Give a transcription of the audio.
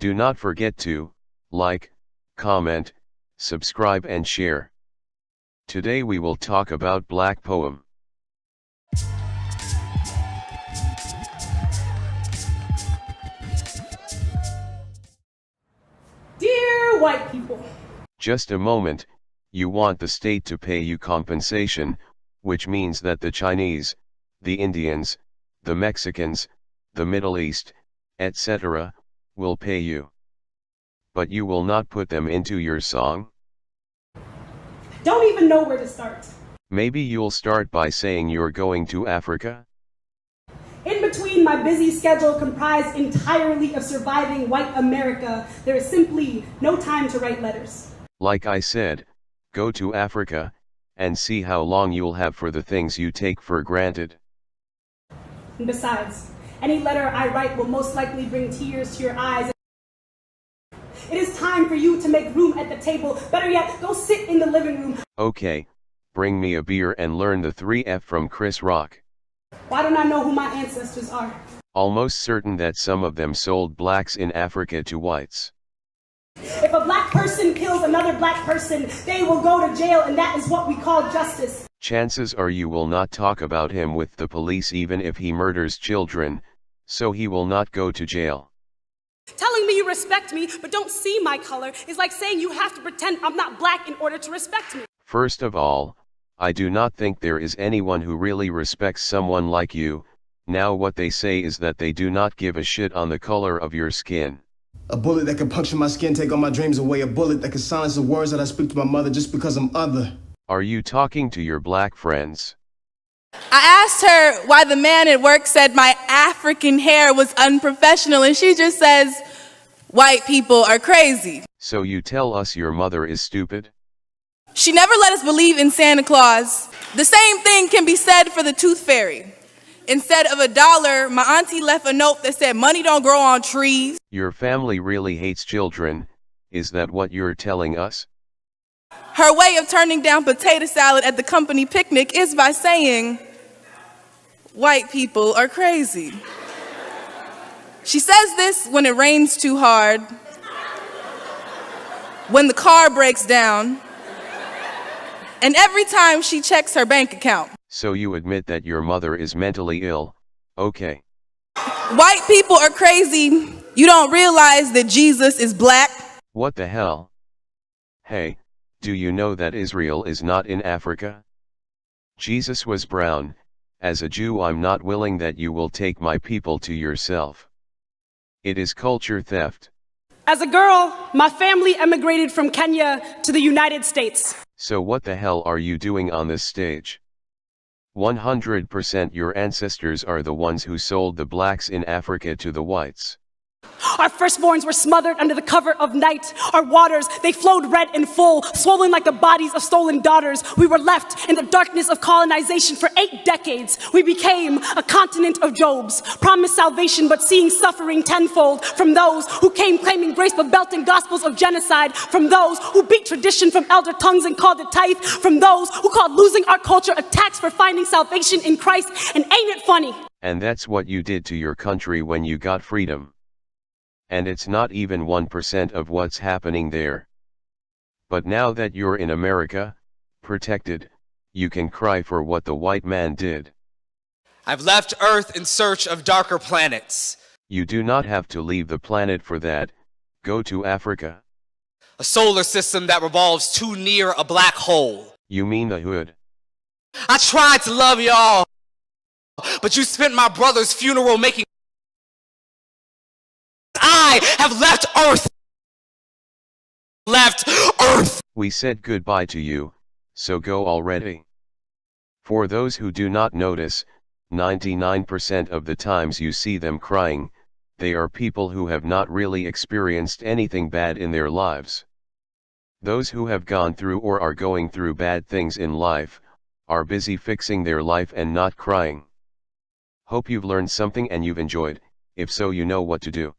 Do not forget to like, comment, subscribe and share. Today we will talk about Black poem. Dear white people. Just a moment, you want the state to pay you compensation, which means that the Chinese, the Indians, the Mexicans, the Middle East, etc., will pay you. But you will not put them into your song? Don't even know where to start. Maybe you'll start by saying you're going to Africa? In between my busy schedule comprised entirely of surviving white America, there is simply no time to write letters. Like I said, go to Africa, and see how long you'll have for the things you take for granted. And besides, any letter I write will most likely bring tears to your eyes. It is time for you to make room at the table. Better yet, go sit in the living room. Okay, bring me a beer and learn the 3F from Chris Rock. Why don't I know who my ancestors are? Almost certain that some of them sold blacks in Africa to whites. If a black person kills another black person, they will go to jail, and that is what we call justice. Chances are you will not talk about him with the police even if he murders children, so he will not go to jail. Telling me you respect me, but don't see my color, is like saying you have to pretend I'm not black in order to respect me. First of all, I do not think there is anyone who really respects someone like you. Now what they say is that they do not give a shit on the color of your skin. A bullet that can puncture my skin, take all my dreams away. A bullet that can silence the words that I speak to my mother just because I'm other. Are you talking to your black friends? I asked her why the man at work said my African hair was unprofessional, and she just says, white people are crazy. So you tell us your mother is stupid? She never let us believe in Santa Claus. The same thing can be said for the tooth fairy. Instead of $1, my auntie left a note that said money don't grow on trees. Your family really hates children, is that what you're telling us? Her way of turning down potato salad at the company picnic is by saying, white people are crazy. She says this when it rains too hard, when the car breaks down, and every time she checks her bank account. So you admit that your mother is mentally ill, okay. White people are crazy. You don't realize that Jesus is black? What the hell? Hey, do you know that Israel is not in Africa? Jesus was brown. As a Jew, I'm not willing that you will take my people to yourself. It is culture theft. As a girl, my family emigrated from Kenya to the United States. So what the hell are you doing on this stage? 100% your ancestors are the ones who sold the blacks in Africa to the whites. Our firstborns were smothered under the cover of night. Our waters, they flowed red and full, swollen like the bodies of stolen daughters. We were left in the darkness of colonization for 8 decades. We became a continent of Jobs, promised salvation but seeing suffering tenfold from those who came claiming grace but belting gospels of genocide, from those who beat tradition from elder tongues and called it tithe, from those who called losing our culture a tax for finding salvation in Christ. And ain't it funny? And that's what you did to your country when you got freedom. And it's not even 1% of what's happening there. But now that you're in America, protected, you can cry for what the white man did. I've left Earth in search of darker planets. You do not have to leave the planet for that. Go to Africa. A solar system that revolves too near a black hole. You mean the hood? I tried to love y'all, but you spent my brother's funeral making. I have left Earth. Left Earth. We said goodbye to you, so go already. For those who do not notice, 99% of the times you see them crying, they are people who have not really experienced anything bad in their lives. Those who have gone through or are going through bad things in life, are busy fixing their life and not crying. Hope you've learned something and you've enjoyed. If so, you know what to do.